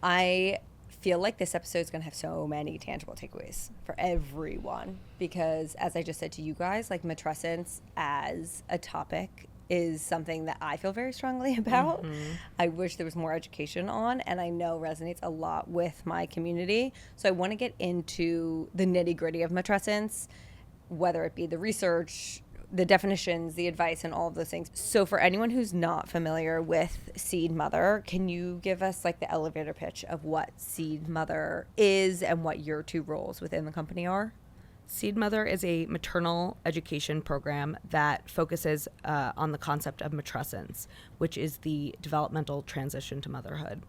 I feel like this episode is going to have so many tangible takeaways for everyone because, as I just said to you guys, like matrescence as a topic is something that I feel very strongly about. I wish there was more education on, and I know resonates a lot with my community. So I want to get into the nitty-gritty of matrescence, whether it be the research, the definitions, the advice, and all of those things. So for anyone who's not familiar with Seed Mother, can you give us like the elevator pitch of what Seed Mother is and what your two roles within the company are? Seed Mother is a maternal education program that focuses on the concept of matrescence, which is the developmental transition to motherhood.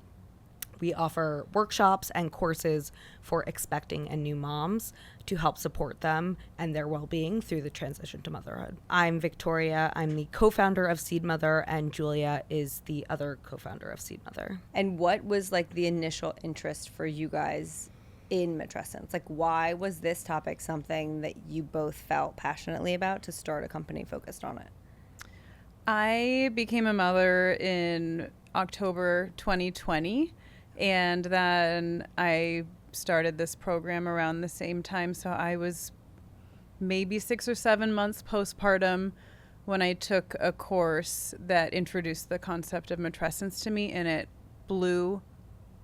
We offer workshops and courses for expecting and new moms to help support them and their well-being through the transition to motherhood. I'm Victoria. I'm the co-founder of Seed Mother, and Julia is the other co-founder of Seed Mother. And what was like the initial interest for you guys in matrescence? Like, why was this topic something that you both felt passionately about to start a company focused on it? I became a mother in October 2020. And then I started this program around the same time. So I was maybe 6 or 7 months postpartum when I took a course that introduced the concept of matrescence to me, and it blew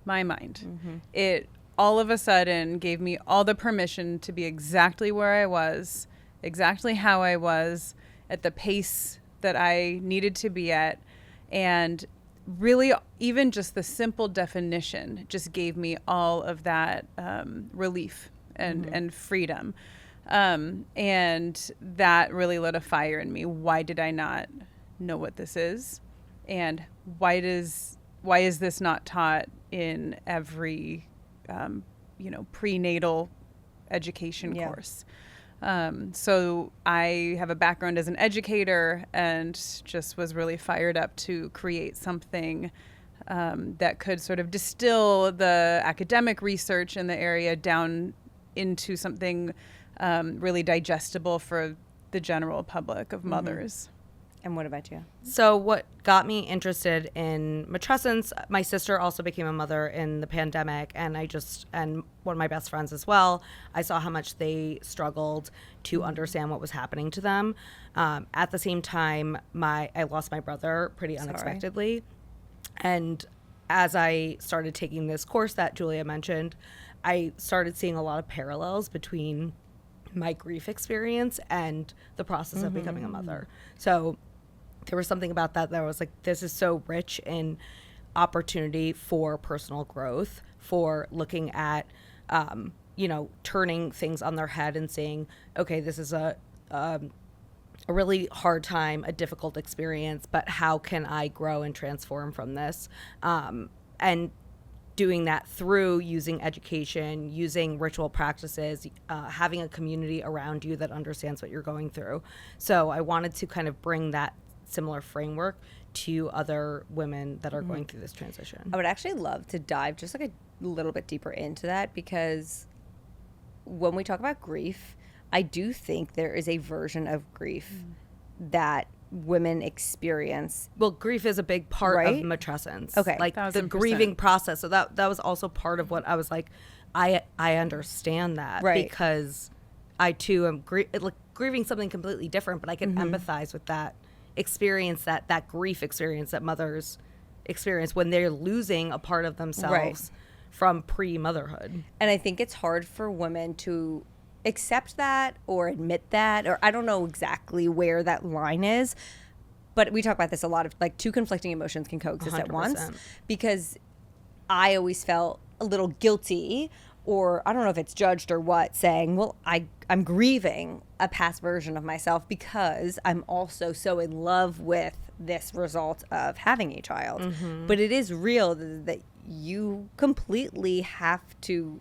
my mind. It all of a sudden gave me all the permission to be exactly where I was, exactly how I was, at the pace that I needed to be at. And really, even just the simple definition just gave me all of that relief and freedom. And that really lit a fire in me. Why did I not know what this is? And why is this not taught in every, prenatal education course? So I have a background as an educator and just was really fired up to create something that could sort of distill the academic research in the area down into something really digestible for the general public of mothers. And what about you? So what got me interested in matrescence, my sister also became a mother in the pandemic, and and one of my best friends as well, I saw how much they struggled to understand what was happening to them. At the same time, I lost my brother pretty unexpectedly. And as I started taking this course that Julia mentioned, I started seeing a lot of parallels between my grief experience and the process of becoming a mother. So there was something about that I was like, this is so rich in opportunity for personal growth, for looking at, turning things on their head and saying, okay, this is a really hard time, a difficult experience, but how can I grow and transform from this? And doing that through using education, using ritual practices, having a community around you that understands what you're going through. So I wanted to kind of bring that similar framework to other women that are going through this transition. I would actually love to dive just like a little bit deeper into that, because when we talk about grief, I do think there is a version of grief that women experience. Well, grief is a big part of matrescence. Okay. Like 1000%. The grieving process. So that was also part of what I was like, I understand that, because I too am grieving something completely different, but I can empathize with that experience, that grief experience that mothers experience when they're losing a part of themselves from pre-motherhood. And I think it's hard for women to accept that or admit that, or I don't know exactly where that line is, but we talk about this a lot of like two conflicting emotions can coexist 100%. At once, because I always felt a little guilty, or I don't know if it's judged or what, saying, well, I'm grieving a past version of myself because I'm also so in love with this result of having a child. But it is real that you completely have to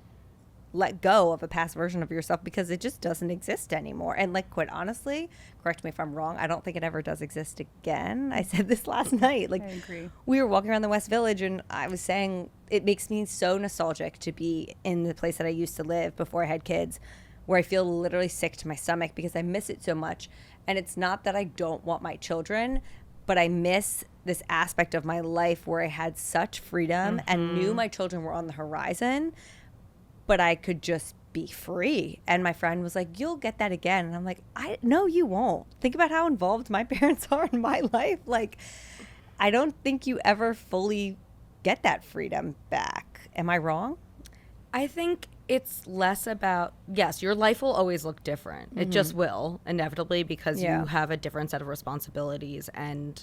let go of a past version of yourself because it just doesn't exist anymore. And like, quite honestly, correct me if I'm wrong, I don't think it ever does exist again. I said this last night. Like, I agree. We were walking around the West Village and I was saying it makes me so nostalgic to be in the place that I used to live before I had kids, where I feel literally sick to my stomach because I miss it so much. And it's not that I don't want my children, but I miss this aspect of my life where I had such freedom and knew my children were on the horizon, but I could just be free. And my friend was like, you'll get that again. And I'm like, no, you won't. Think about how involved my parents are in my life. Like, I don't think you ever fully get that freedom back. Am I wrong? I think it's less about, yes, your life will always look different. It just will, inevitably, because you have a different set of responsibilities and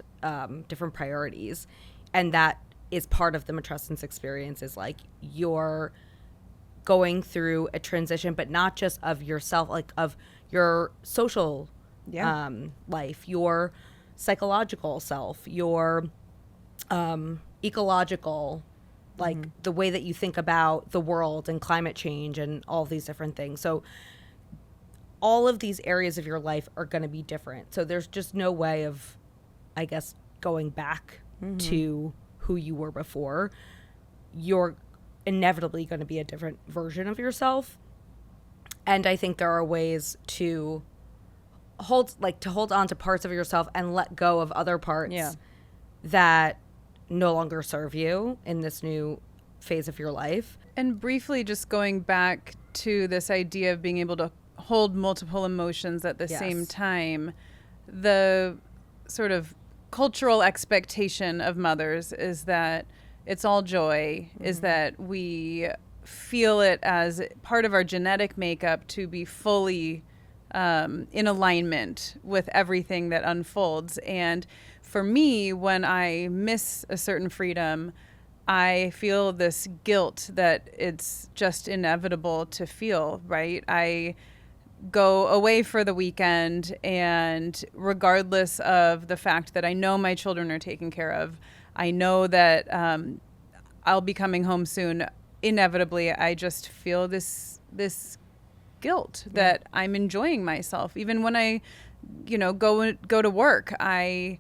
different priorities. And that is part of the matrescence experience, is like you're going through a transition, but not just of yourself, like of your social life, your psychological self, your ecological, like the way that you think about the world and climate change and all these different things. So all of these areas of your life are going to be different. So there's just no way of, I guess, going back to who you were before. You're inevitably going to be a different version of yourself. And I think there are ways to hold on to parts of yourself and let go of other parts that no longer serve you in this new phase of your life. And briefly, just going back to this idea of being able to hold multiple emotions at the same time, the sort of cultural expectation of mothers is that it's all joy, is that we feel it as part of our genetic makeup to be fully in alignment with everything that unfolds. And for me, when I miss a certain freedom, I feel this guilt that it's just inevitable to feel, right? I go away for the weekend, and regardless of the fact that I know my children are taken care of, I know that I'll be coming home soon, inevitably I just feel this guilt that I'm enjoying myself. Even when I, go to work, I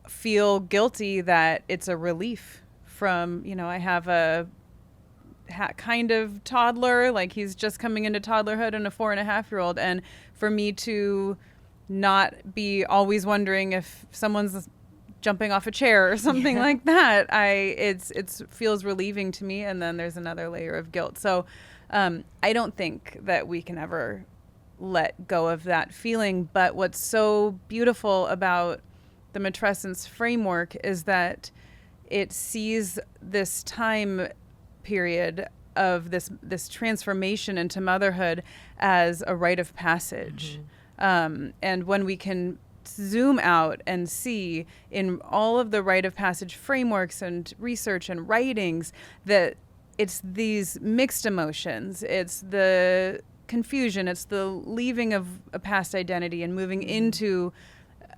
feel guilty that it's a relief from, I have a kind of toddler, like he's just coming into toddlerhood, and a 4.5-year-old. And for me to not be always wondering if someone's jumping off a chair or something like that, it feels relieving to me. And then there's another layer of guilt. So I don't think that we can ever let go of that feeling. But what's so beautiful about the matrescence framework is that it sees this time period of this transformation into motherhood as a rite of passage. And when we can zoom out and see in all of the rite of passage frameworks and research and writings that it's these mixed emotions, it's the confusion, it's the leaving of a past identity and moving into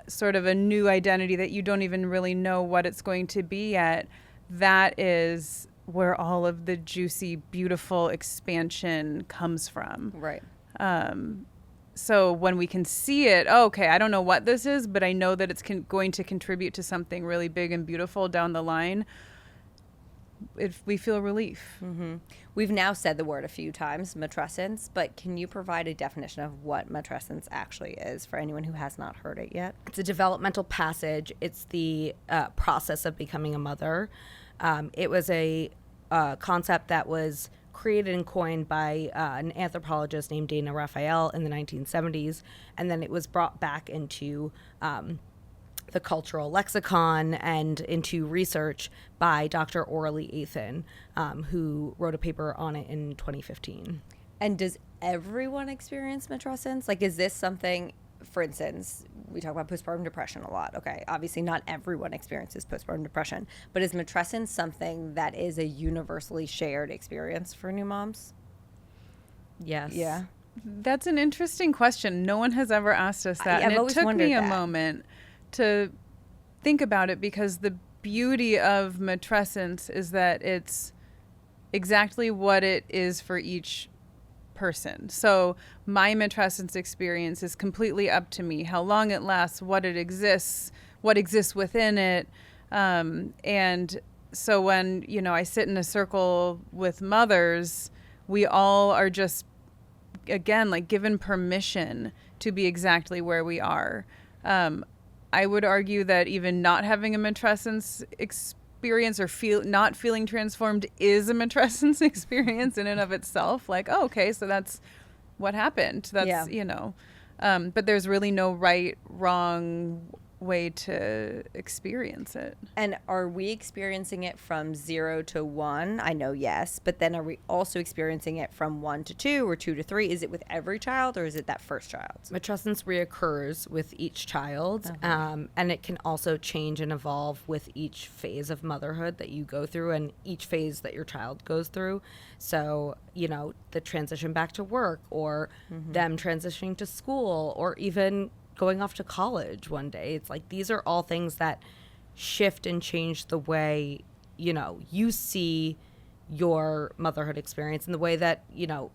sort of a new identity that you don't even really know what it's going to be yet. That is where all of the juicy, beautiful expansion comes from. Right. So when we can see it, I don't know what this is, but I know that it's going to contribute to something really big and beautiful down the line, we feel relief. We've now said the word a few times, matrescence, but can you provide a definition of what matrescence actually is for anyone who has not heard it yet? It's a developmental passage. It's the process of becoming a mother. It was a concept that was created and coined by an anthropologist named Dana Raphael in the 1970s, and then it was brought back into the cultural lexicon and into research by Dr. Athan, who wrote a paper on it in 2015. And does everyone experience matrescence? Like, is this something, for instance, we talk about postpartum depression a lot. Okay, obviously not everyone experiences postpartum depression, but is matrescence something that is a universally shared experience for new moms? Yes. Yeah. That's an interesting question. No one has ever asked us that. And it took me a moment to think about it, because the beauty of matrescence is that it's exactly what it is for each person. So my matrescence experience is completely up to me. How long it lasts, what exists within it. And so when, I sit in a circle with mothers, we all are just, again, like given permission to be exactly where we are. I would argue that even not having a matrescence experience or not feeling transformed is a matrescence experience in and of itself. Like, oh, okay, so that's what happened. That's, but there's really no right, wrong way to experience it. And are we experiencing it from 0 to 1? I know, yes. But then are we also experiencing it from 1 to 2 or 2 to 3? Is it with every child or is it that first child? Matrescence reoccurs with each child. And it can also change and evolve with each phase of motherhood that you go through and each phase that your child goes through. So, the transition back to work or them transitioning to school or even going off to college one day. It's like these are all things that shift and change the way, you see your motherhood experience and the way that, you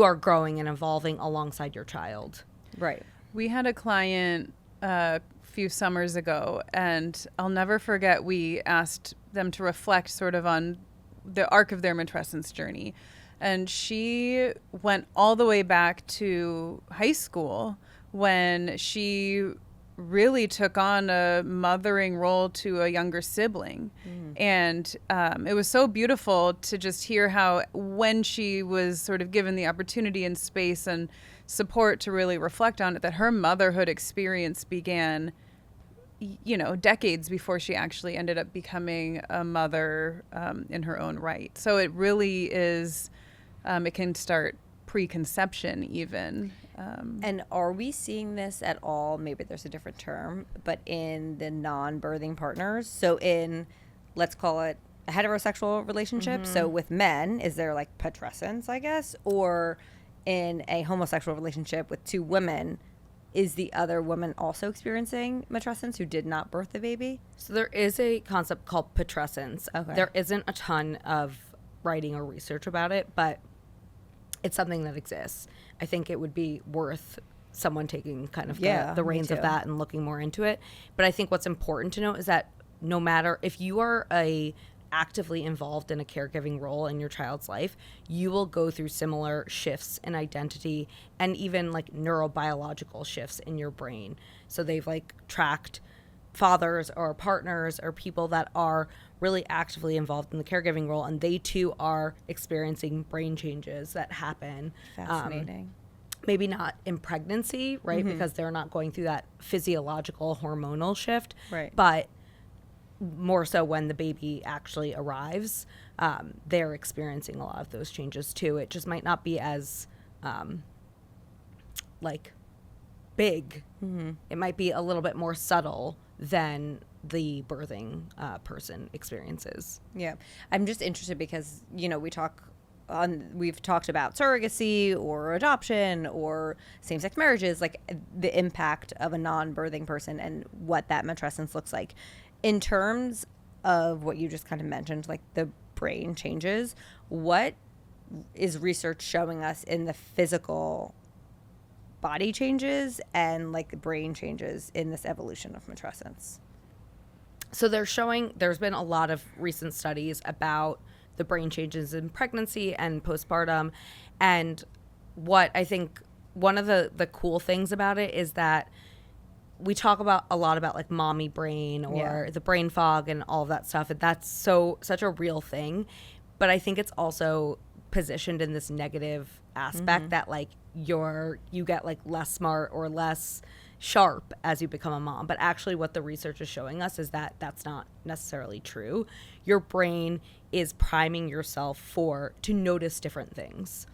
are growing and evolving alongside your child. Right. We had a client a few summers ago, and I'll never forget, we asked them to reflect sort of on the arc of their matrescence journey. And she went all the way back to high school when she really took on a mothering role to a younger sibling. And it was so beautiful to just hear how when she was sort of given the opportunity and space and support to really reflect on it, that her motherhood experience began, decades before she actually ended up becoming a mother in her own right. So it really is, it can start preconception even. And are we seeing this at all? Maybe there's a different term, but in the non-birthing partners. So in, let's call it a heterosexual relationship. So with men, is there like matrescence, I guess? Or in a homosexual relationship with two women, is the other woman also experiencing matrescence who did not birth the baby? So there is a concept called matrescence. Okay. There isn't a ton of writing or research about it, but it's something that exists. I think it would be worth someone taking kind of the reins of that and looking more into it. But I think what's important to note is that no matter if you are actively involved in a caregiving role in your child's life, you will go through similar shifts in identity and even like neurobiological shifts in your brain. So they've like tracked fathers or partners or people that are really actively involved in the caregiving role, and they too are experiencing brain changes that happen. Fascinating. Maybe not in pregnancy, right? Because they're not going through that physiological hormonal shift, Right. But more so when the baby actually arrives, they're experiencing a lot of those changes too. It just might not be as like big. It might be a little bit more subtle than the birthing person experiences. Yeah. I'm just interested because, we've talked about surrogacy or adoption or same-sex marriages, like the impact of a non-birthing person and what that matrescence looks like. In terms of what you just kind of mentioned, like the brain changes, what is research showing us in the physical body changes and like the brain changes in this evolution of matrescence? So there's been a lot of recent studies about the brain changes in pregnancy and postpartum. And what I think one of the cool things about it is that we talk about a lot about like mommy brain or the brain fog and all of that stuff. And that's such a real thing. But I think it's also positioned in this negative aspect that like you get like less smart or less sharp as you become a mom. But actually what the research is showing us is that that's not necessarily true. Your brain is priming yourself to notice different things.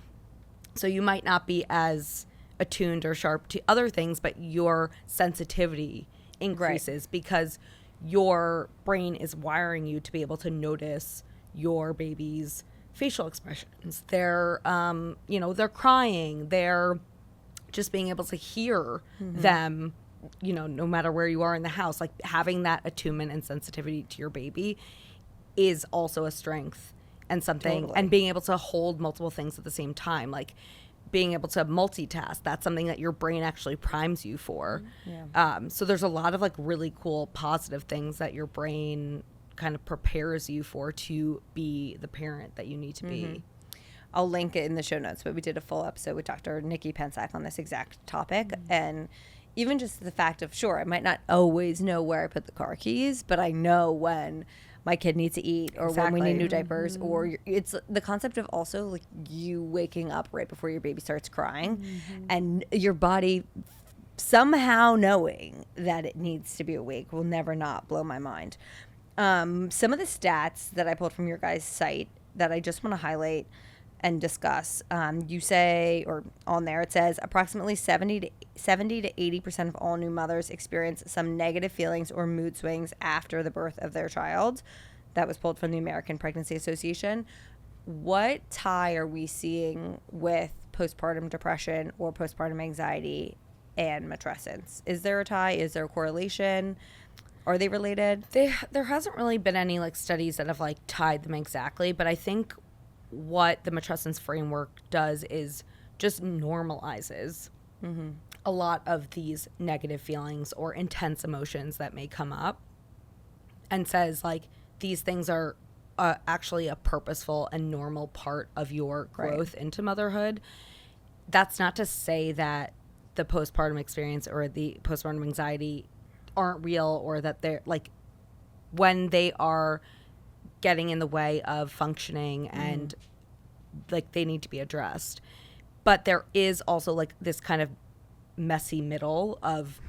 So you might not be as attuned or sharp to other things, but your sensitivity increases because your brain is wiring you to be able to notice your baby's facial expressions. They're they're crying, they're just being able to hear them, no matter where you are in the house. Like having that attunement and sensitivity to your baby is also a strength and something, and being able to hold multiple things at the same time, like being able to multitask, that's something that your brain actually primes you for. So there's a lot of like really cool positive things that your brain kind of prepares you for to be the parent that you need to be. I'll link it in the show notes, but we did a full episode with Dr. Nikki Pensack on this exact topic. And even just the fact of, sure, I might not always know where I put the car keys, but I know when my kid needs to eat or when we need new diapers, or it's the concept of also like you waking up right before your baby starts crying and your body somehow knowing that it needs to be awake will never not blow my mind. Some of the stats that I pulled from your guys' site that I just want to highlight and discuss, you say, or on there it says approximately 70 to 80% of all new mothers experience some negative feelings or mood swings after the birth of their child. That was pulled from the American Pregnancy Association. What tie are we seeing with postpartum depression or postpartum anxiety and matrescence? Is there a tie? Is there a correlation? Are they related? There hasn't really been any like studies that have like tied them exactly, but I think what the matrescence framework does is just normalizes a lot of these negative feelings or intense emotions that may come up, and says like these things are actually a purposeful and normal part of your growth into motherhood. That's not to say that the postpartum experience or the postpartum anxiety aren't real, or that they're like, when they are getting in the way of functioning and like they need to be addressed. But there is also like this kind of messy middle of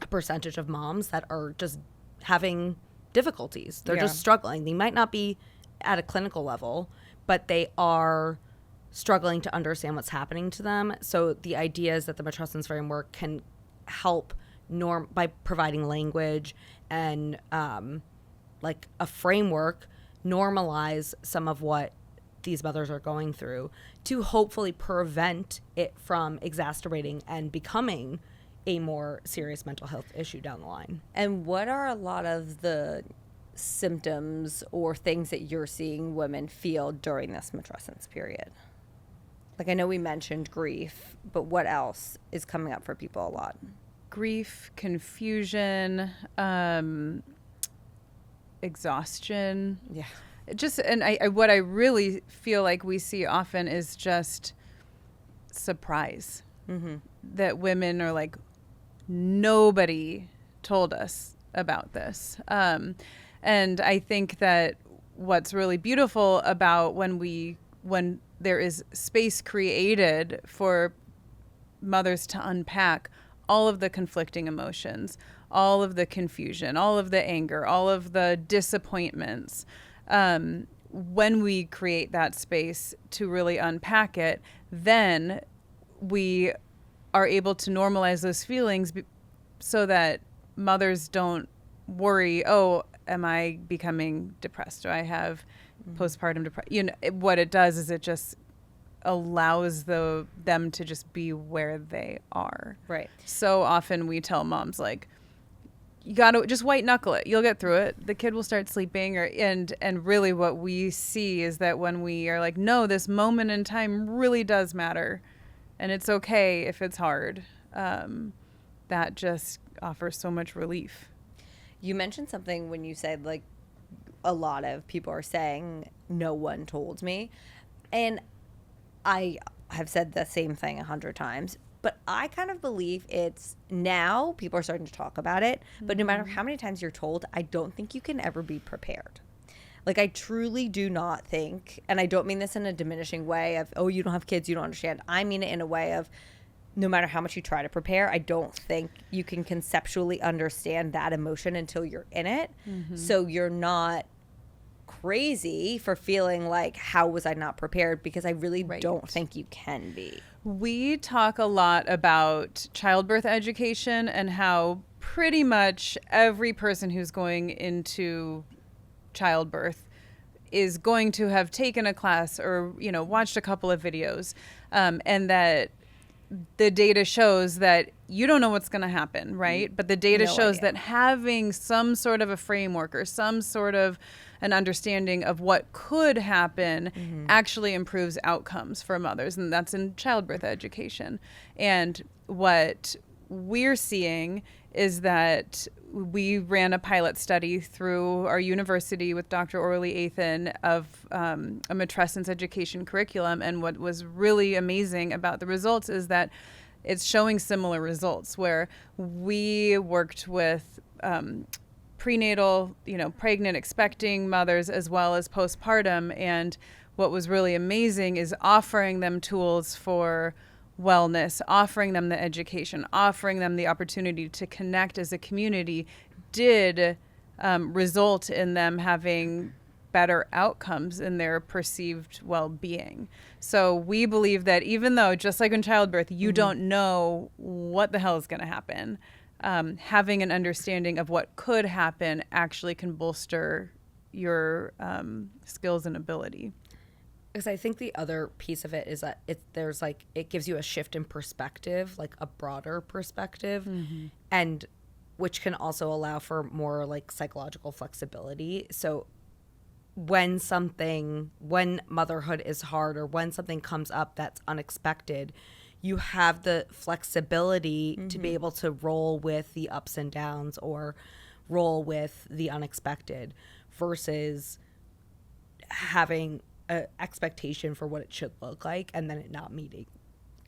a percentage of moms that are just having difficulties. They're just struggling. They might not be at a clinical level, but they are struggling to understand what's happening to them. So the idea is that the matrescence framework can help by providing language and like a framework, normalize some of what these mothers are going through to hopefully prevent it from exacerbating and becoming a more serious mental health issue down the line. And what are a lot of the symptoms or things that you're seeing women feel during this matrescence period? Like, I know we mentioned grief, but what else is coming up for people a lot? Grief, confusion, exhaustion. Yeah. What I really feel like we see often is just surprise. That women are like, nobody told us about this. And I think that what's really beautiful about when there is space created for mothers to unpack all of the conflicting emotions, all of the confusion, all of the anger, all of the disappointments, when we create that space to really unpack it, then we are able to normalize those feelings so that mothers don't worry, oh, am I becoming depressed? Do I have postpartum depression? You know, what it does is it just allows them to just be where they are. Right. So often we tell moms, like, you got to just white knuckle it. You'll get through it. The kid will start sleeping. And really what we see is that when we are like, no, this moment in time really does matter. And it's okay if it's hard. That just offers so much relief. You mentioned something when you said, like, a lot of people are saying, no one told me. And I have said the same thing 100 times. But I kind of believe it's now people are starting to talk about it. But no matter how many times you're told, I don't think you can ever be prepared. Like, I truly do not think, and I don't mean this in a diminishing way of, oh, you don't have kids, you don't understand. I mean it in a way of, no matter how much you try to prepare, I don't think you can conceptually understand that emotion until you're in it. So you're not crazy for feeling like, how was I not prepared? Because I really don't think you can be. We talk a lot about childbirth education and how pretty much every person who's going into childbirth is going to have taken a class or, you know, watched a couple of videos, and that the data shows that you don't know what's going to happen, right? But the data shows that having some sort of a framework or some sort of an understanding of what could happen actually improves outcomes for mothers. And that's in childbirth education. And what we're seeing is that we ran a pilot study through our university with Dr. Orly Athan of a matrescence education curriculum. And what was really amazing about the results is that it's showing similar results, where we worked with prenatal, pregnant, expecting mothers as well as postpartum. And what was really amazing is offering them tools for wellness, offering them the education, offering them the opportunity to connect as a community did result in them having better outcomes in their perceived well-being. So we believe that even though, just like in childbirth, you don't know what the hell is going to happen, having an understanding of what could happen actually can bolster your skills and ability. Because I think the other piece of it is that it gives you a shift in perspective, like a broader perspective, and which can also allow for more like psychological flexibility. So when motherhood is hard, or when something comes up that's unexpected, you have the flexibility to be able to roll with the ups and downs, or roll with the unexpected, versus having an expectation for what it should look like and then it not meeting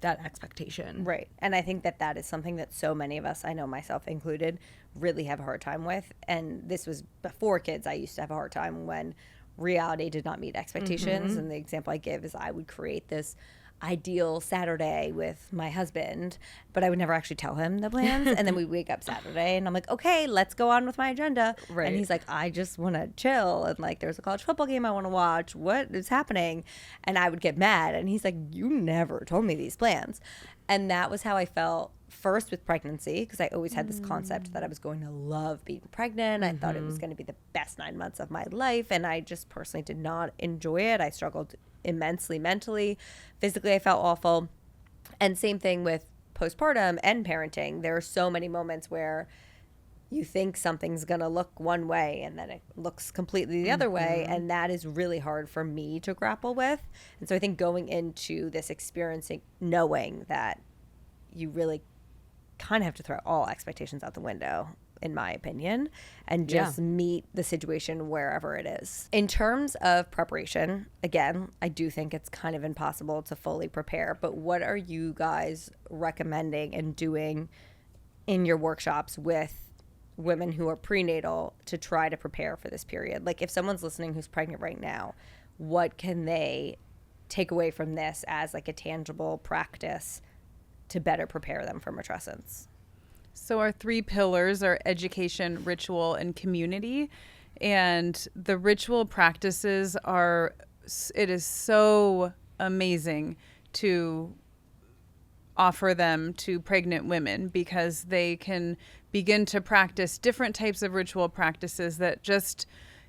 that expectation. Right. And I think that is something that so many of us, I know myself included, really have a hard time with. And this was before kids. I used to have a hard time when reality did not meet expectations. And the example I give is I would create this ideal Saturday with my husband, but I would never actually tell him the plans. And then we wake up Saturday and I'm like, okay, let's go on with my agenda. Right. And he's like, I just want to chill. And like, there's a college football game I want to watch. What is happening? And I would get mad. And he's like, you never told me these plans. And that was how I felt first with pregnancy, because I always had this concept that I was going to love being pregnant. I thought it was going to be the best 9 months of my life. And I just personally did not enjoy it. I struggled immensely mentally. Physically, I felt awful. And same thing with postpartum and parenting. There are so many moments where you think something's going to look one way and then it looks completely the other way. And that is really hard for me to grapple with. And so I think going into this experiencing, knowing that you really kind of have to throw all expectations out the window, in my opinion, and just meet the situation wherever it is. In terms of preparation, again, I do think it's kind of impossible to fully prepare, but what are you guys recommending and doing in your workshops with women who are prenatal to try to prepare for this period? Like, if someone's listening who's pregnant right now, what can they take away from this as like a tangible practice to better prepare them for matrescence? So our 3 pillars are education, ritual, and community. And the ritual practices it is so amazing to offer them to pregnant women, because they can begin to practice different types of ritual practices that just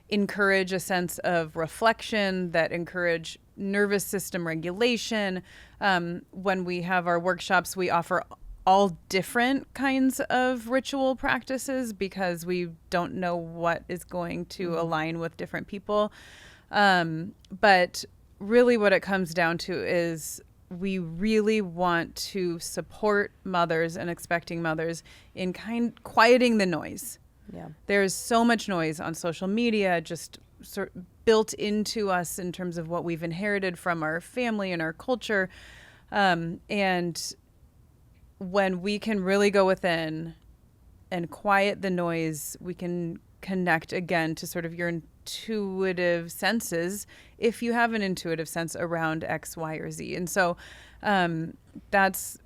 encourage a sense of reflection, that encourage nervous system regulation. When we have our workshops, we offer all different kinds of ritual practices, because we don't know what is going to align with different people. But really what it comes down to is we really want to support mothers and expecting mothers in quieting the noise. Yeah. There's so much noise on social media, just built into us in terms of what we've inherited from our family and our culture. And when we can really go within and quiet the noise, we can connect again to sort of your intuitive senses, if you have an intuitive sense around X, Y, or Z. And so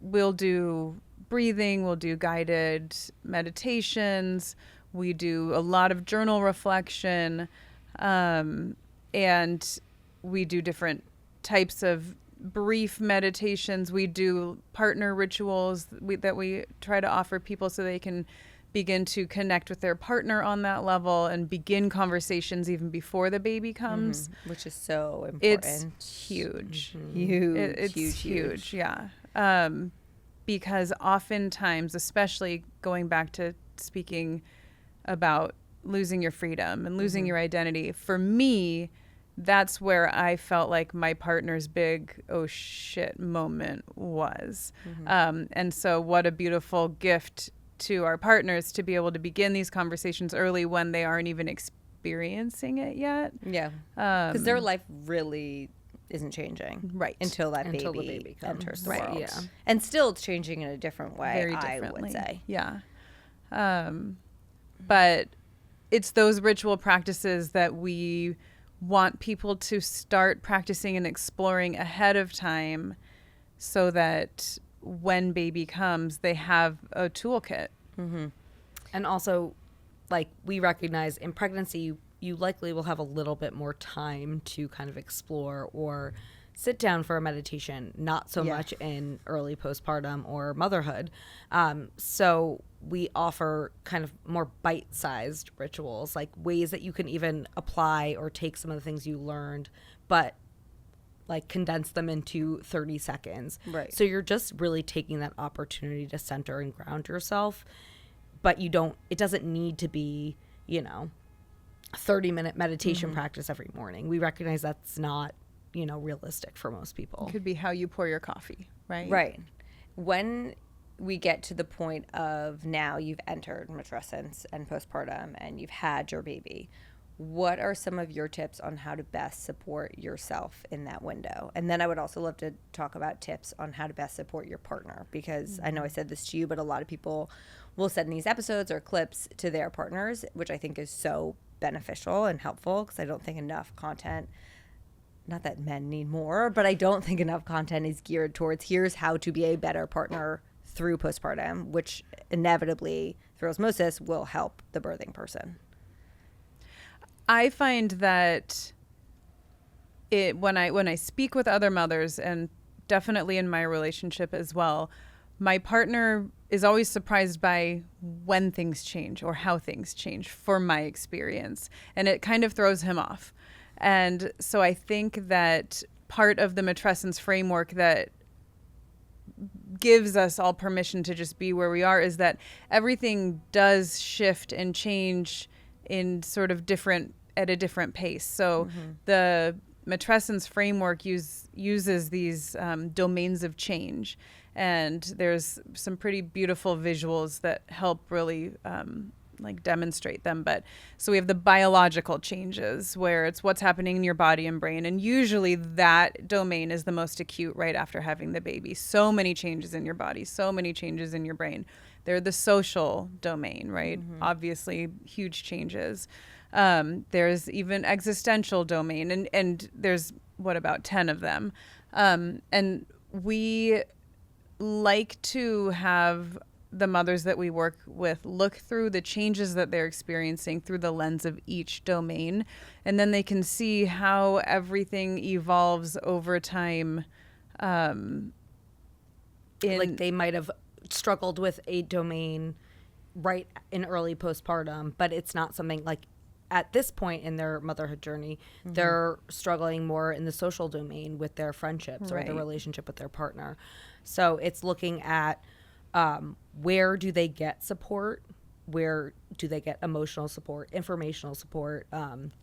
we'll do breathing, we'll do guided meditations, we do a lot of journal reflection, and we do different types of brief meditations. We do partner rituals that we try to offer people so they can begin to connect with their partner on that level and begin conversations even before the baby comes. Which is so important. It's huge. Huge. It's huge. Yeah. Because oftentimes, especially going back to speaking about losing your freedom and losing your identity, for me, that's where I felt like my partner's big, oh shit moment was. And so what a beautiful gift to our partners to be able to begin these conversations early when they aren't even experiencing it yet. Yeah. Because their life really isn't changing. Right. Until the baby baby enters the right, world. yeah. And still it's changing in a different way, Very I differently. would say. Yeah. But it's those ritual practices that we want people to start practicing and exploring ahead of time so that when baby comes, they have a toolkit. Mm-hmm. And also, like, we recognize in pregnancy, you likely will have a little bit more time to kind of explore or sit down for a meditation, not so much in early postpartum or motherhood. So we offer kind of more bite-sized rituals, like ways that you can even apply or take some of the things you learned, but like condense them into 30 seconds. Right. So you're just really taking that opportunity to center and ground yourself, but it doesn't need to be, a 30-minute meditation practice every morning. We recognize that's not, realistic for most people. It could be how you pour your coffee, right? Right. When we get to the point of now you've entered matrescence and postpartum and you've had your baby, what are some of your tips on how to best support yourself in that window? And then I would also love to talk about tips on how to best support your partner, because I know I said this to you, but a lot of people will send these episodes or clips to their partners, which I think is so beneficial and helpful, because I don't think enough content, not that men need more, but I don't think enough content is geared towards here's how to be a better partner through postpartum, which inevitably through osmosis will help the birthing person. I find that when I speak with other mothers, and definitely in my relationship as well, my partner is always surprised by when things change or how things change for my experience, and it kind of throws him off. And so I think that part of the matrescence framework that gives us all permission to just be where we are is that everything does shift and change in sort of at a different pace. So the matrescence framework uses these domains of change, and there's some pretty beautiful visuals that help really demonstrate them. But so we have the biological changes, where it's what's happening in your body and brain, and usually that domain is the most acute right after having the baby. So many changes in your body, so many changes in your brain. They're the social domain, right? Obviously huge changes. There's even existential domain, and there's about 10 of them. And we like to have the mothers that we work with look through the changes that they're experiencing through the lens of each domain, and then they can see how everything evolves over time. Like they might have struggled with a domain right in early postpartum, but it's not something like at this point in their motherhood journey, they're struggling more in the social domain with their friendships or their relationship with their partner. So it's looking at where do they get support? Where do they get emotional support, informational support,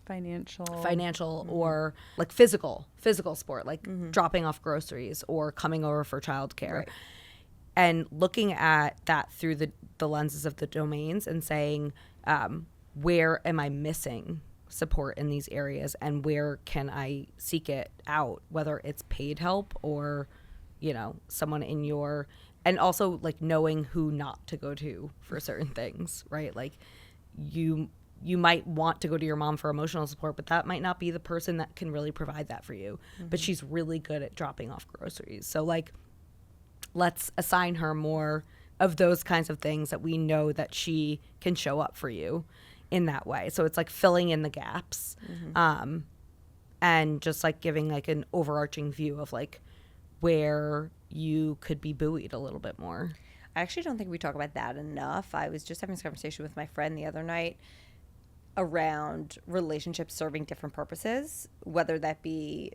financial or like physical support, like dropping off groceries or coming over for childcare. Right. And looking at that through the lenses of the domains and saying, where am I missing support in these areas, and where can I seek it out, whether it's paid help or, someone in your, and also like knowing who not to go to for certain things, right? Like you might want to go to your mom for emotional support, but that might not be the person that can really provide that for you. But she's really good at dropping off groceries. So like, let's assign her more of those kinds of things that we know that she can show up for you in that way. So it's like filling in the gaps, and just like giving like an overarching view of like where you could be buoyed a little bit more. I actually don't think we talk about that enough. I was just having this conversation with my friend the other night around relationships serving different purposes, whether that be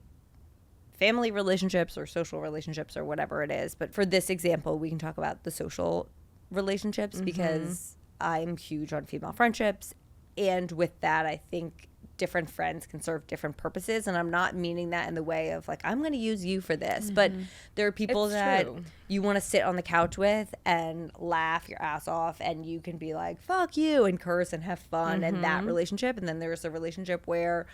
family relationships or social relationships or whatever it is. But for this example, we can talk about the social relationships because I'm huge on female friendships. And with that, I think different friends can serve different purposes. And I'm not meaning that in the way of like, I'm going to use you for this. But there are people that you want to sit on the couch with and laugh your ass off, and you can be like, fuck you, and curse and have fun and that relationship. And then there's a relationship where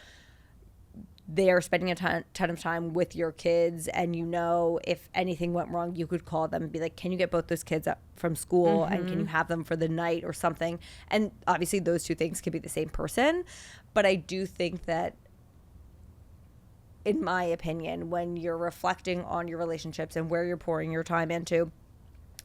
they're spending a ton of time with your kids, and you know if anything went wrong, you could call them and be like, can you get both those kids up from school and can you have them for the night or something? And obviously those two things could be the same person, but I do think that, in my opinion, when you're reflecting on your relationships and where you're pouring your time into,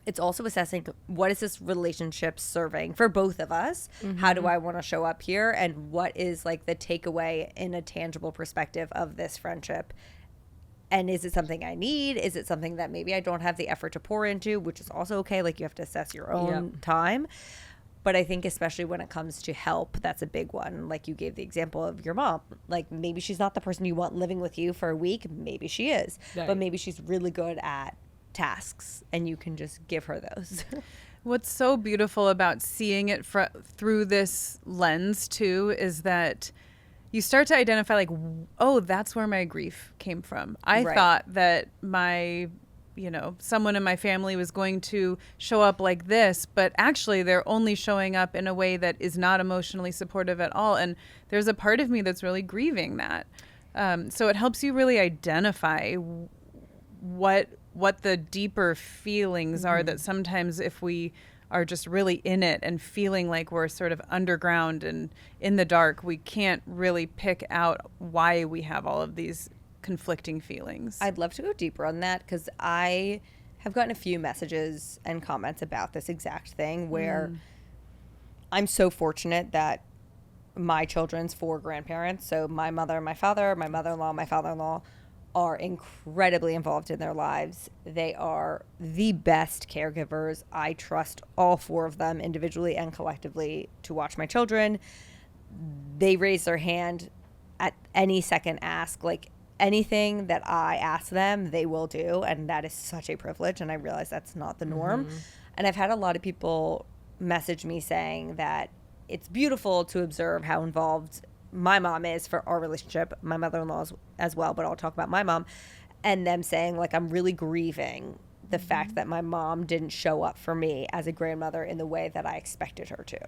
it's also assessing, what is this relationship serving for both of us? How do I want to show up here? And what is like the takeaway in a tangible perspective of this friendship? And is it something I need? Is it something that maybe I don't have the effort to pour into, which is also okay. Like, you have to assess your own time. But I think especially when it comes to help, that's a big one. Like, you gave the example of your mom. Like, maybe she's not the person you want living with you for a week. Maybe she is. Right. But maybe she's really good at tasks and you can just give her those. What's so beautiful about seeing it through this lens too is that you start to identify, like, oh, that's where my grief came from. I thought that someone in my family was going to show up like this, but actually they're only showing up in a way that is not emotionally supportive at all. And there's a part of me that's really grieving that. So it helps you really identify what the deeper feelings are, that sometimes if we are just really in it and feeling like we're sort of underground and in the dark, we can't really pick out why we have all of these conflicting feelings. I'd love to go deeper on that, because I have gotten a few messages and comments about this exact thing, where I'm so fortunate that my children's 4 grandparents, so my mother, my father, my mother-in-law, my father-in-law, are incredibly involved in their lives. They are the best caregivers. I trust all 4 of them individually and collectively to watch my children. They raise their hand at any second ask. Like, anything that I ask them, they will do. And that is such a privilege. And I realize that's not the norm. And I've had a lot of people message me saying that it's beautiful to observe how involved my mom is for our relationship, my mother-in-law as well, but I'll talk about my mom, and them saying, like, I'm really grieving the fact that my mom didn't show up for me as a grandmother in the way that I expected her to.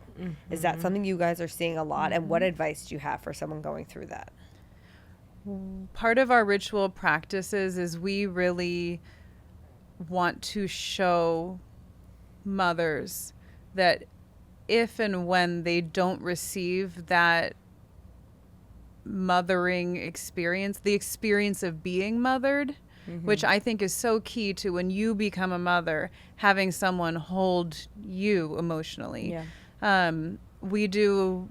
Is that something you guys are seeing a lot? And what advice do you have for someone going through that? Part of our ritual practices is we really want to show mothers that if and when they don't receive that mothering experience, the experience of being mothered, which I think is so key to when you become a mother, having someone hold you emotionally. We do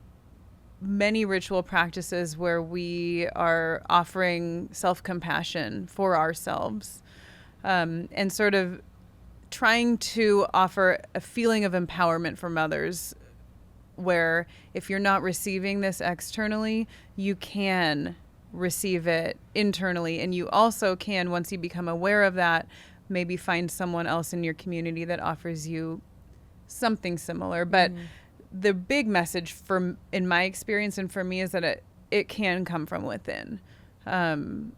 many ritual practices where we are offering self-compassion for ourselves, and sort of trying to offer a feeling of empowerment for mothers, where if you're not receiving this externally, you can receive it internally. And you also can, once you become aware of that, maybe find someone else in your community that offers you something similar. But the big message in my experience and for me is that it can come from within. And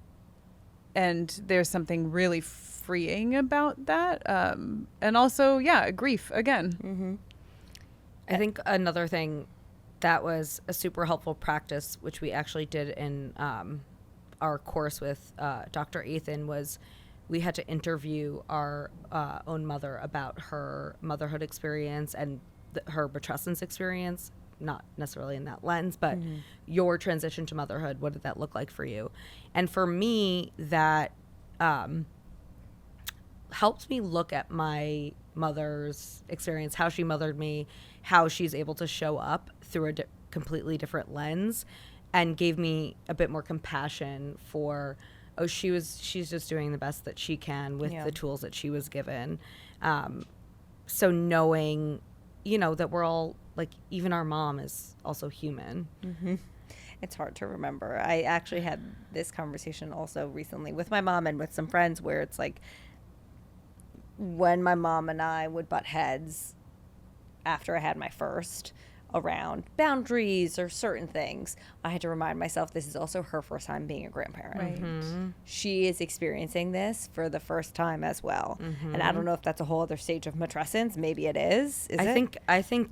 there's something really freeing about that. And also, grief again. I think another thing that was a super helpful practice, which we actually did in our course with Dr. Athan, was we had to interview our own mother about her motherhood experience and her matrescence experience, not necessarily in that lens, but your transition to motherhood. What did that look like for you? And for me, that helped me look at my mother's experience, how she mothered me, how she's able to show up through a completely different lens, and gave me a bit more compassion for, she's just doing the best that she can with the tools that she was given. So knowing, that we're all, like, even our mom is also human. It's hard to remember. I actually had this conversation also recently with my mom and with some friends, where it's like, when my mom and I would butt heads after I had my first around boundaries or certain things, I had to remind myself this is also her first time being a grandparent. She is experiencing this for the first time as well. And I don't know if that's a whole other stage of matrescence. Maybe it is. I think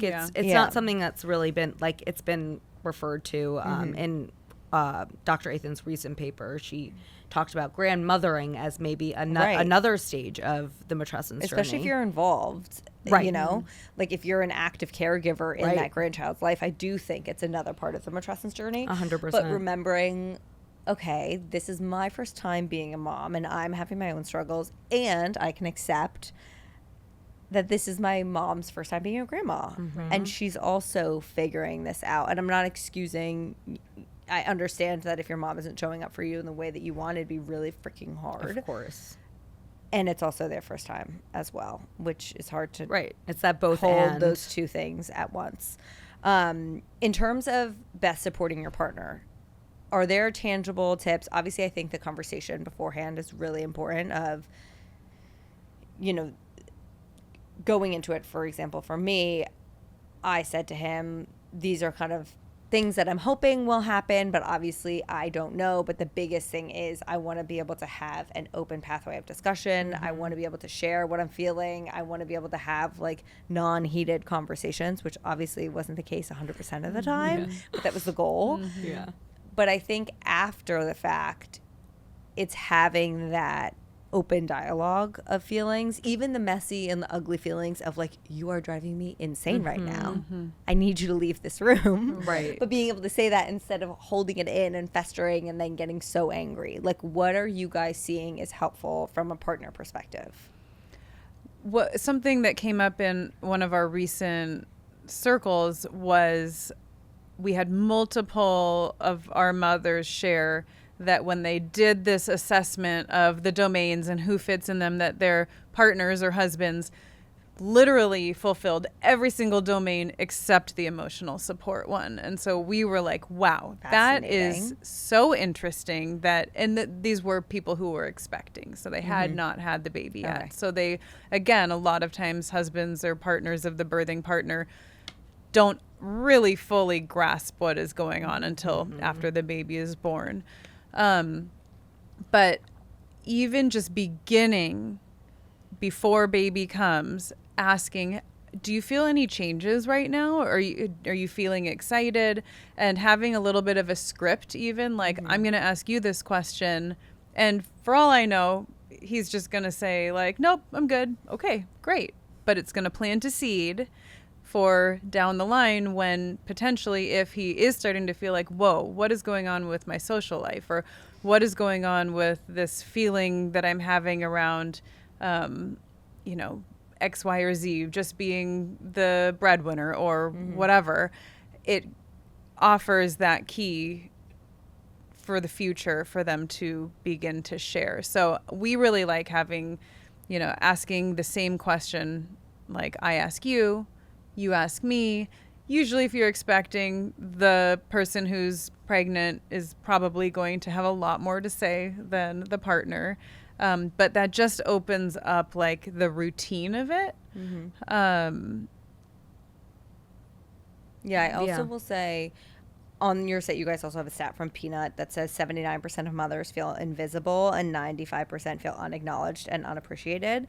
it's not something that's really been, like, it's been referred to in Dr. Athan's recent paper, she talked about grandmothering as maybe another stage of the matrescence especially journey. if you're involved, Right. you know, like if you're an active caregiver in Right. that grandchild's life, I do think it's another part of the matrescence journey. 100%. But remembering, okay, this is my first time being a mom and I'm having my own struggles, and I can accept that this is my mom's first time being a grandma, and she's also figuring this out. And I'm not excusing, I understand that if your mom isn't showing up for you in the way that you want, it'd be really freaking hard. Of course. And it's also their first time as well, which is hard to Right. It's that both hold and. those two things at once. In terms of best supporting your partner, are there tangible tips? Obviously, I think the conversation beforehand is really important of, you know, going into it. For example, for me, I said to him, these are kind of things that I'm hoping will happen, but obviously I don't know. But the biggest thing is I want to be able to have an open pathway of discussion. I want to be able to share what I'm feeling. I want to be able to have like non-heated conversations, which obviously wasn't the case 100% of the time, but that was the goal. Yeah. But I think after the fact, it's having that open dialogue of feelings, even the messy and the ugly feelings of like, you are driving me insane right now. I need you to leave this room. Right. But being able to say that instead of holding it in and festering and then getting so angry. Like, what are you guys seeing is helpful from a partner perspective? Something that came up in one of our recent circles was we had multiple of our mothers share that when they did this assessment of the domains and who fits in them, that their partners or husbands literally fulfilled every single domain except the emotional support one. And so we were like, wow, that is so interesting that, and these were people who were expecting. So they had not had the baby yet. Okay. So they, again, a lot of times husbands or partners of the birthing partner don't really fully grasp what is going on until after the baby is born. But even just beginning before baby comes, asking, do you feel any changes right now? Or are you feeling excited? And having a little bit of a script, even like, I'm going to ask you this question. And for all I know, he's just going to say like, nope, I'm good. Okay, great. But it's going to plant a seed for down the line when potentially if he is starting to feel like, whoa, what is going on with my social life? Or what is going on with this feeling that I'm having around, you know, X, Y, or Z, just being the breadwinner or whatever. It offers that key for the future for them to begin to share. So we really like having, you know, asking the same question, like I ask you, you ask me. Usually if you're expecting, the person who's pregnant is probably going to have a lot more to say than the partner. But that just opens up like the routine of it. Yeah, I also will say on your site, you guys also have a stat from Peanut that says 79% of mothers feel invisible and 95% feel unacknowledged and unappreciated.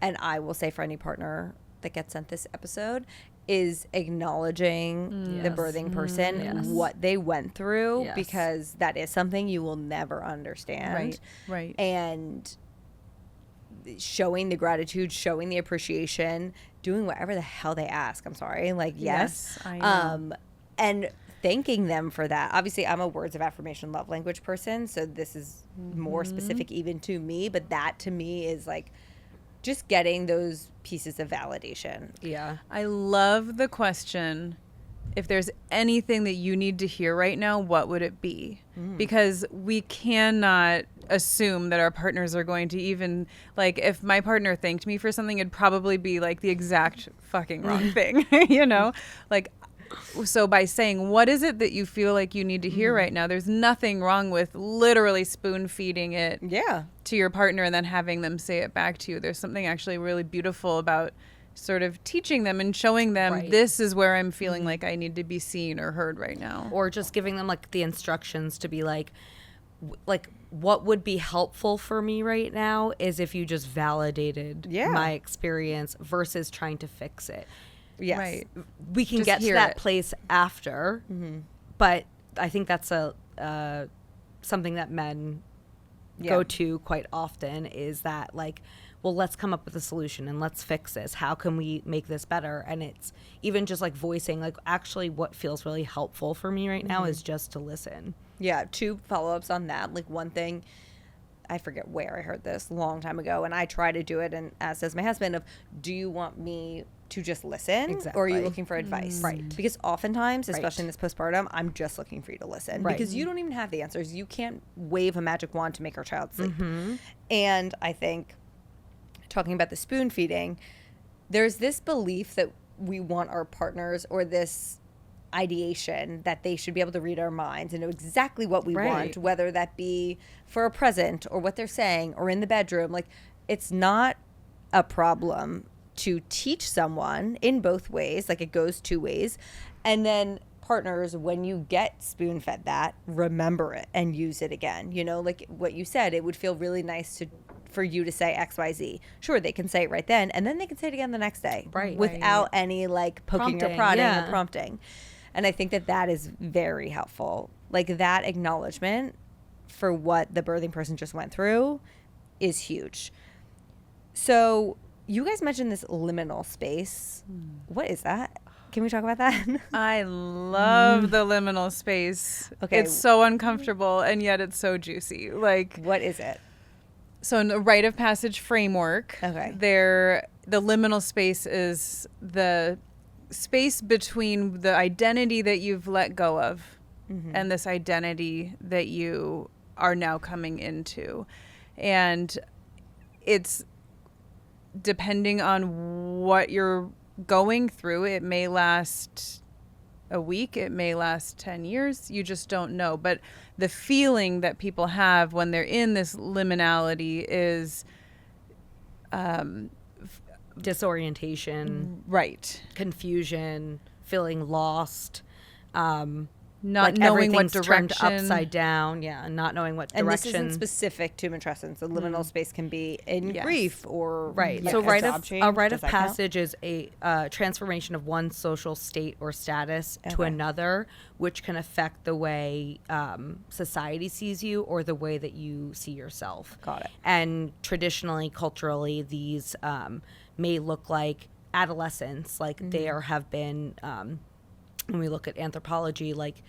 And I will say for any partner that gets sent this episode is acknowledging the birthing person, what they went through, because that is something you will never understand. Right. And showing the gratitude, showing the appreciation, doing whatever the hell they ask. I'm sorry. Like, yes. I know. And thanking them for that. Obviously, I'm a words of affirmation love language person, so this is more specific even to me, but that to me is like just getting those pieces of validation. Yeah. I love the question, if there's anything that you need to hear right now, what would it be? Because we cannot assume that our partners are going to even, like, if my partner thanked me for something, it'd probably be like the exact fucking wrong thing, you know? Like, so by saying, what is it that you feel like you need to hear right now? There's nothing wrong with literally spoon feeding it to your partner and then having them say it back to you. There's something actually really beautiful about sort of teaching them and showing them this is where I'm feeling like I need to be seen or heard right now. Or just giving them like the instructions to be like what would be helpful for me right now is if you just validated my experience versus trying to fix it. Yes. Right. We can Just get to hear that it. place after, but I think that's a something that men go to quite often, is that like, well, let's come up with a solution and let's fix this. How can we make this better? And it's even just like voicing, like, actually what feels really helpful for me right now is just to listen. Yeah, 2 follow-ups on that. Like, one thing, I forget where I heard this a long time ago, and I try to do it, and as does my husband, of, do you want me to just listen? Exactly. Or are you looking for advice? Right. Because oftentimes, especially Right. in this postpartum, I'm just looking for you to listen. Right. Because you don't even have the answers. You can't wave a magic wand to make our child sleep. And I think, talking about the spoon feeding, there's this belief that we want our partners, or this ideation that they should be able to read our minds and know exactly what we want, whether that be for a present or what they're saying or in the bedroom. Like, it's not a problem to teach someone in both ways. Like, it goes 2 ways. And then partners, when you get spoon fed that, remember it and use it again. You know, like what you said, it would feel really nice for you to say XYZ. Sure, they can say it right then, and then they can say it again the next day. Right. Without any like poking Prompting, or prodding yeah. or prompting. And I think that is very helpful. Like, that acknowledgement for what the birthing person just went through is huge. So you guys mentioned this liminal space. What is that? Can we talk about that? I love the liminal space. Okay. It's so uncomfortable, and yet it's so juicy. Like, What is it? so in the rite of passage framework, Okay. the liminal space is the space between the identity that you've let go of and this identity that you are now coming into. And it's depending on what you're going through, it may last a week, it may last 10 years, you just don't know. But the feeling that people have when they're in this liminality is Disorientation, right. confusion, feeling lost, Not like knowing what everything's turned direction. upside down, and not knowing what And direction. this isn't specific to matrescence. The liminal space can be in Yes. grief or Right. like So a rite job of change. a rite Does of that count? passage is a transformation of one social state or status to Okay. another, which can affect the way society sees you or the way that you see yourself. Got it. And traditionally, culturally, these may look like adolescence. Like there have been, when we look at anthropology, like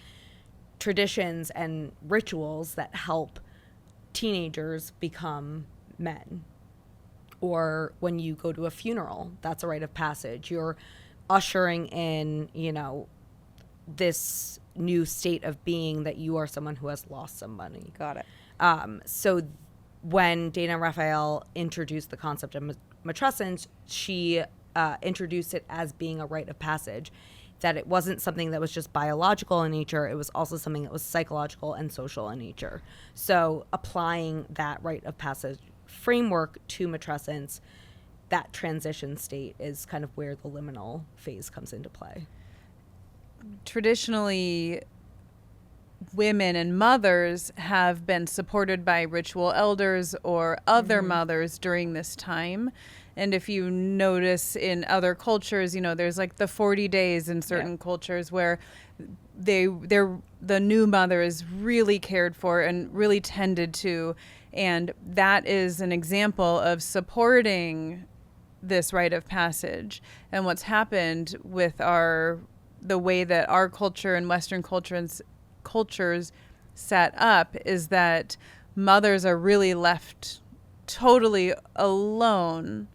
traditions and rituals that help teenagers become men. Or when you go to a funeral, that's a rite of passage. You're ushering in, you know, this new state of being that you are someone who has lost somebody. Got it. So when Dana Raphael introduced the concept of matrescence, she introduced it as being a rite of passage, that it wasn't something that was just biological in nature, it was also something that was psychological and social in nature. So applying that rite of passage framework to matrescence, that transition state is kind of where the liminal phase comes into play. Traditionally, women and mothers have been supported by ritual elders or other mothers during this time. And if you notice in other cultures, you know, there's like the 40 days in certain cultures where the new mother is really cared for and really tended to. And that is an example of supporting this rite of passage. And what's happened with the way that our culture and Western cultures set up is that mothers are really left totally alone.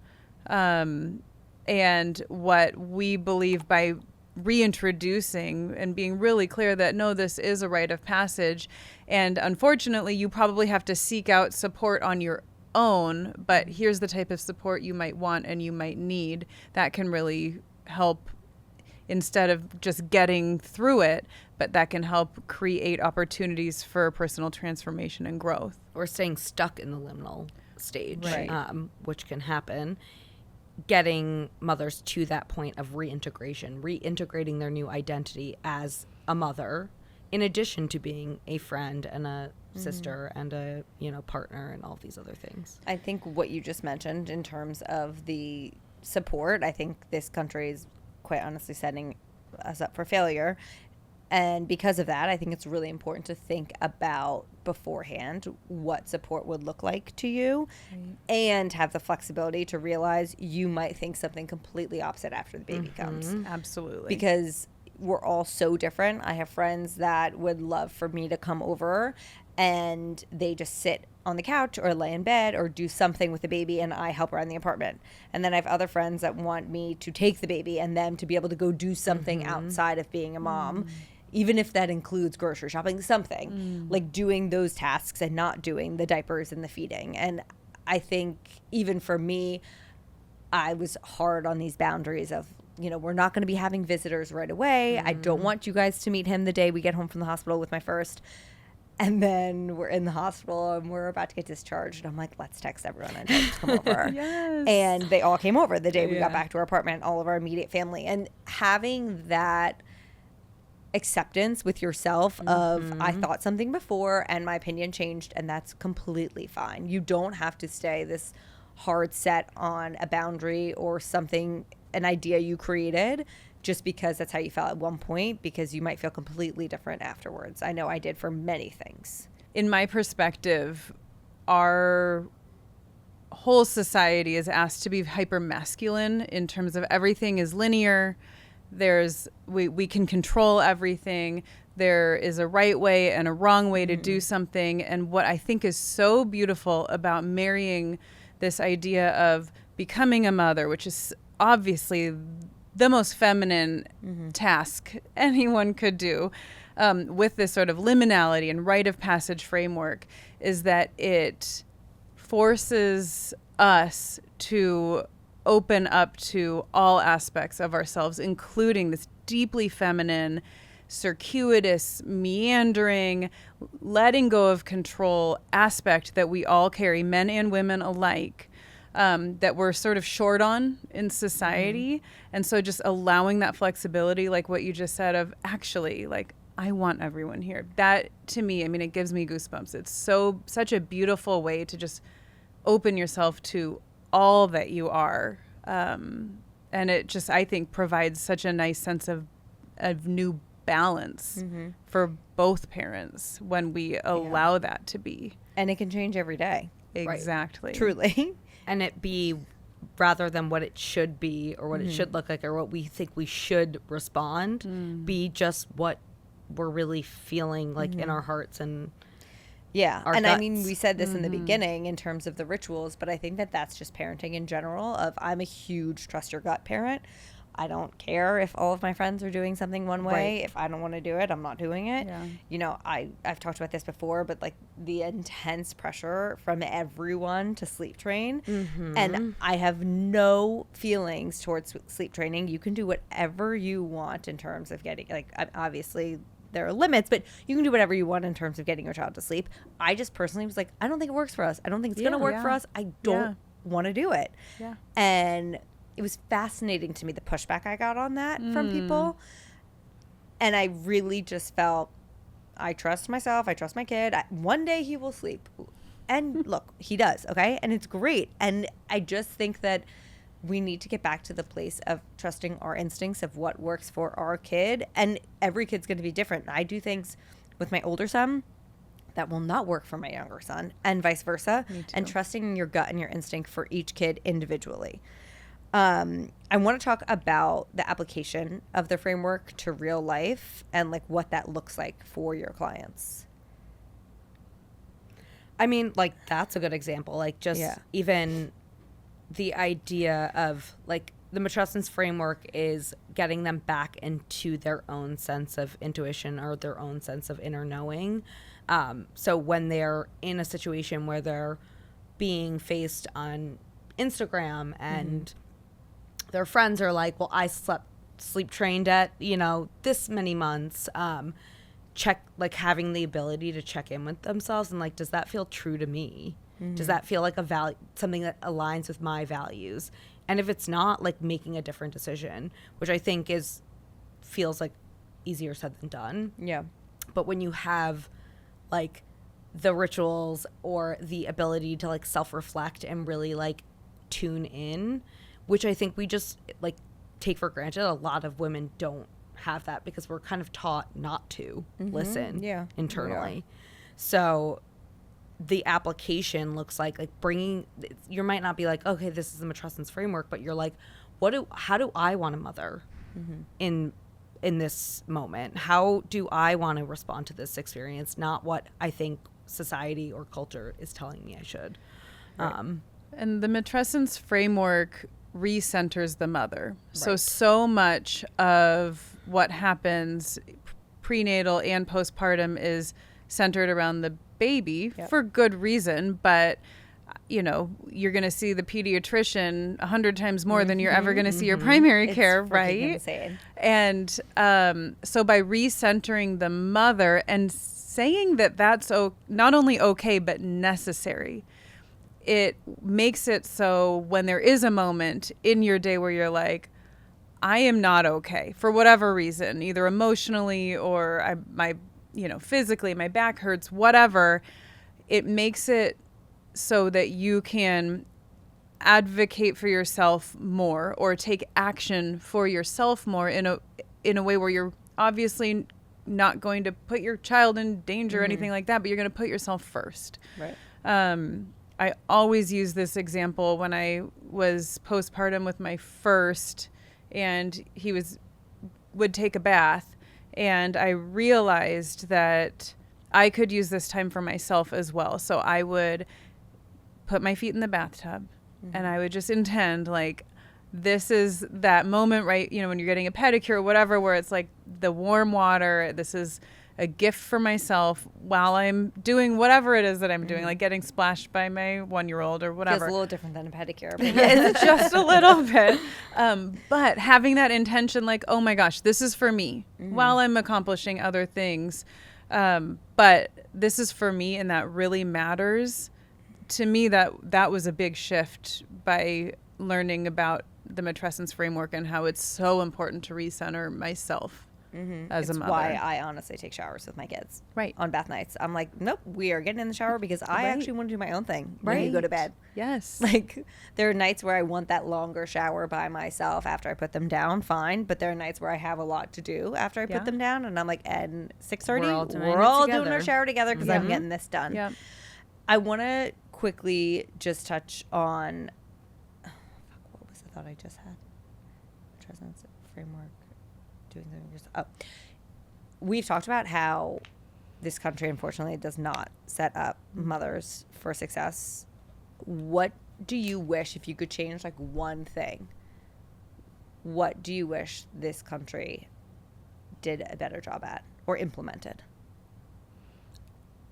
And what we believe by reintroducing and being really clear that, no, this is a rite of passage. And unfortunately, you probably have to seek out support on your own, but here's the type of support you might want and you might need that can really help instead of just getting through it, but that can help create opportunities for personal transformation and growth. Or staying stuck in the liminal stage, Right. Which can happen. Getting mothers to that point of reintegrating their new identity as a mother, in addition to being a friend and a sister and a, you know, partner and all these other things. I think what you just mentioned in terms of the support, I think this country is quite honestly setting us up for failure. And because of that, I think it's really important to think about beforehand what support would look like to you, and have the flexibility to realize you might think something completely opposite after the baby comes. Absolutely. Because we're all so different. I have friends that would love for me to come over and they just sit on the couch or lay in bed or do something with the baby and I help around the apartment. And then I have other friends that want me to take the baby and them to be able to go do something outside of being a mom. Even if that includes grocery shopping, something like doing those tasks and not doing the diapers and the feeding. And I think even for me, I was hard on these boundaries of, you know, we're not going to be having visitors right away. I don't want you guys to meet him the day we get home from the hospital with my first. And then we're in the hospital and we're about to get discharged. And I'm like, let's text everyone and tell them to come over. Yes. And they all came over the day we got back to our apartment, all of our immediate family. And having that acceptance with yourself of I thought something before and my opinion changed, and that's completely fine. You don't have to stay this hard set on a boundary or something, an idea you created just because that's how you felt at one point, because you might feel completely different afterwards. I know I did for many things. In my perspective, our whole society is asked to be hyper masculine in terms of everything is linear. We can control everything. There is a right way and a wrong way to do something. And what I think is so beautiful about marrying this idea of becoming a mother, which is obviously the most feminine task anyone could do, with this sort of liminality and rite of passage framework, is that it forces us to open up to all aspects of ourselves, including this deeply feminine, circuitous, meandering, letting go of control aspect that we all carry, men and women alike, that we're sort of short on in society. And so just allowing that flexibility, like what you just said, of actually, like, I want everyone here. That, to me, I mean, it gives me goosebumps. It's such a beautiful way to just open yourself to all that you are. And it just, I think, provides such a nice sense of new balance for both parents when we allow that to be. And it can change every day. Exactly. Right. Truly. And it be, rather than what it should be or what it should look like or what we think we should respond, be just what we're really feeling like in our hearts and our and guts. I mean, we said this in the beginning in terms of the rituals, but I think that that's just parenting in general. I'm a huge trust your gut parent. I don't care if all of my friends are doing something one way. If I don't want to do it, I'm not doing it. You know, I've talked about this before, but like the intense pressure from everyone to sleep train. And I have no feelings towards sleep training. You can do whatever you want in terms of getting, like, obviously there are limits, but you can do whatever you want in terms of getting your child to sleep. I just personally was like, I don't think it works for us. I don't think it's going to work for us. I don't want to do it. And it was fascinating to me, the pushback I got on that from people. And I really just felt, I trust myself. I trust my kid. One day he will sleep. And look, he does. Okay. And it's great. And I just think that we need to get back to the place of trusting our instincts of what works for our kid. And every kid's going to be different. I do things with my older son that will not work for my younger son, and vice versa. And trusting your gut and your instinct for each kid individually. I want to talk about the application of the framework to real life and like what that looks like for your clients. I mean, like, that's a good example. Like, just even the idea of, like, the Matrescence framework is getting them back into their own sense of intuition or their own sense of inner knowing. So when they're in a situation where they're being faced on Instagram and their friends are like, well, I sleep trained at, you know, this many months, like having the ability to check in with themselves and like, does that feel true to me? Does that feel like something that aligns with my values? And if it's not, like making a different decision, which I think feels like easier said than done. Yeah. But when you have like the rituals or the ability to like self-reflect and really like tune in, which I think we just like take for granted. A lot of women don't have that because we're kind of taught not to listen internally. Yeah. So the application looks like bringing, you might not be like, okay, this is the Matrescence framework, but you're like, how do I want to mother in this moment? How do I want to respond to this experience? Not what I think society or culture is telling me I should. Right. And the Matrescence framework recenters the mother. So much of what happens prenatal and postpartum is centered around the baby for good reason, but you know, you're going to see the pediatrician 100 times more than you're ever going to see your primary care, right? Insane. And so by recentering the mother and saying that that's not only okay, but necessary, it makes it so when there is a moment in your day where you're like, I am not okay for whatever reason, either emotionally or physically, my back hurts, whatever, it makes it so that you can advocate for yourself more or take action for yourself more in a way where you're obviously not going to put your child in danger or anything like that, but you're going to put yourself first. Right. I always use this example when I was postpartum with my first, and he would take a bath, and I realized that I could use this time for myself as well. So I would put my feet in the bathtub and I would just intend like, this is that moment, right? You know, when you're getting a pedicure or whatever, where it's like the warm water, this is a gift for myself while I'm doing whatever it is that I'm doing, like getting splashed by my 1-year-old or whatever. Feels a little different than a pedicure. But It's just a little bit. But having that intention, like, oh my gosh, this is for me while I'm accomplishing other things. But this is for me, and that really matters. To me, that was a big shift by learning about the Matrescence framework and how it's so important to recenter myself as a mother. That's why I honestly take showers with my kids. Right. On bath nights. I'm like, nope, we are getting in the shower because I actually want to do my own thing when you go to bed. Yes. Like, there are nights where I want that longer shower by myself after I put them down, fine. But there are nights where I have a lot to do after I put them down. And I'm like, and 6:30, we're all doing our shower together because I'm getting this done. Yeah. I want to quickly just touch on, what was the thought I just had? Matrescence framework, doing something yourself. We've talked about how this country, unfortunately, does not set up mothers for success. What do you wish, if you could change like one thing, what do you wish this country did a better job at or implemented?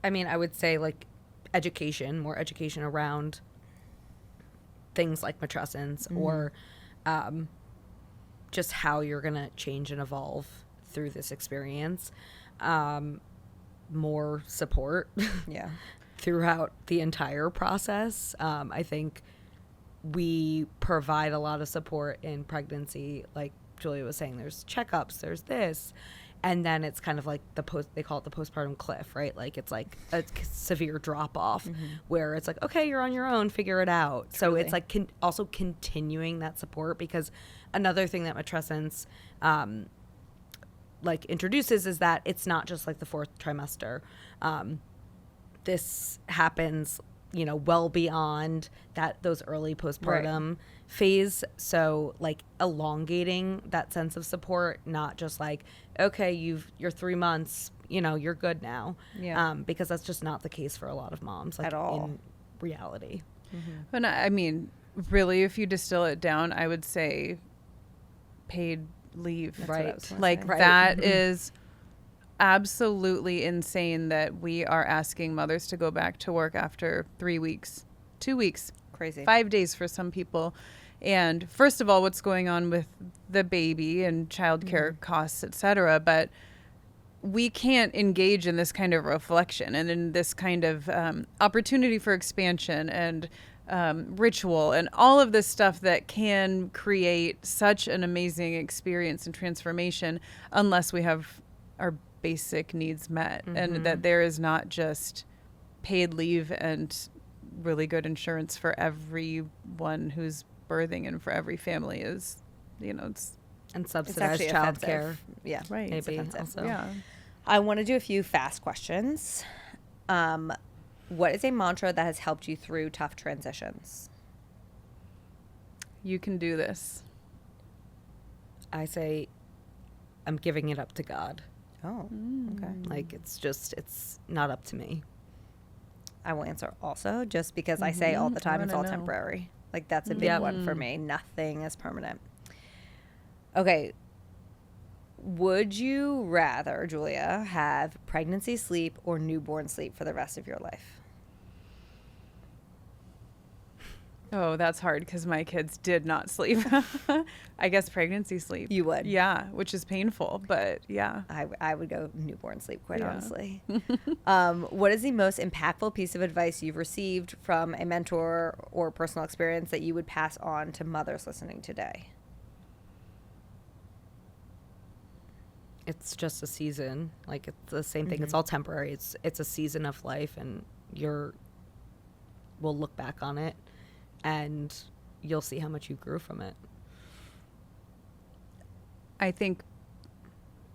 I mean, I would say like education, more education around things like matrescence or just how you're going to change and evolve through this experience. More support throughout the entire process. I think we provide a lot of support in pregnancy. Like Julia was saying, there's checkups, there's this. And then it's kind of like they call it the postpartum cliff, right? Like it's like a severe drop off where it's like, okay, you're on your own, figure it out. Truly. So it's like also continuing that support, because another thing that Matrescence like introduces is that it's not just like the 4th trimester. This happens, you know, well beyond those early postpartum phase. So like elongating that sense of support, not just like, okay, you're 3 months, you know, you're good now. Yeah. Because that's just not the case for a lot of moms, like, at all, in reality. And I mean, really, if you distill it down, I would say paid leave. That's like that is absolutely insane that we are asking mothers to go back to work after 3 weeks, 2 weeks, crazy, 5 days for some people. And first of all, what's going on with the baby and childcare costs, et cetera, but we can't engage in this kind of reflection and in this kind of opportunity for expansion and ritual and all of this stuff that can create such an amazing experience and transformation unless we have our basic needs met, and that there is not just paid leave and really good insurance for everyone who's birthing and for every family is, you know, And It's subsidized actually childcare. offensive. Yeah, Right. it's Maybe offensive. also. Yeah. I want to do a few fast questions. What is a mantra that has helped you through tough transitions? You can do this. I say, I'm giving it up to God. Oh, okay. Like, it's not up to me. I will answer also, just because I say all the time it's all wanna know. temporary. Like, that's a big Yep. one for me. Nothing is permanent. Okay. Would you rather, Julia, have pregnancy sleep or newborn sleep for the rest of your life? Oh, that's hard because my kids did not sleep. I guess pregnancy sleep. You would? Yeah, which is painful, but yeah. I would go newborn sleep, quite Yeah. honestly. What is the most impactful piece of advice you've received from a mentor or personal experience that you would pass on to mothers listening today? It's just a season. Like, it's the same thing. It's all temporary. It's a season of life, and we'll look back on it and you'll see how much you grew from it. I think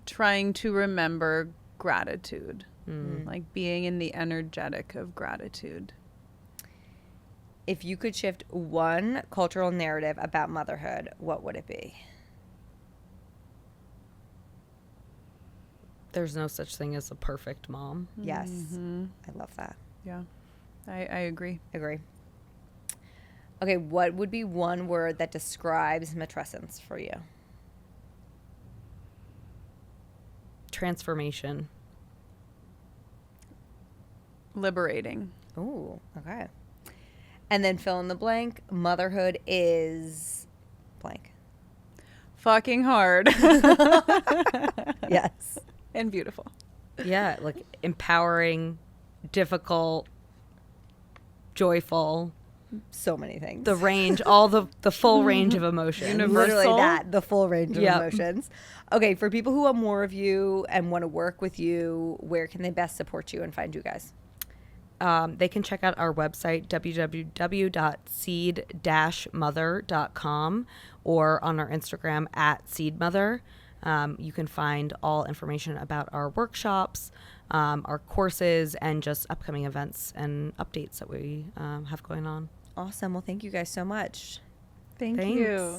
trying to remember gratitude, like being in the energetic of gratitude. If you could shift one cultural narrative about motherhood, what would it be? There's no such thing as a perfect mom. Yes. I love that. Yeah, I agree. Agree. Okay, what would be one word that describes matrescence for you? Transformation. Liberating. Ooh, okay. And then fill in the blank. Motherhood is blank. Fucking hard. Yes. And beautiful. Yeah, like empowering, difficult, joyful, So many things. the range, all the full range of emotions. Universal. Literally that, the full range of Yep. emotions. Okay, for people who want more of you and want to work with you, where can they best support you and find you guys? They can check out our website, www.seed-mother.com, or on our Instagram @seedmother. You can find all information about our workshops, our courses, and just upcoming events and updates that we have going on. Awesome. Well, thank you guys so much. Thank Thanks. you.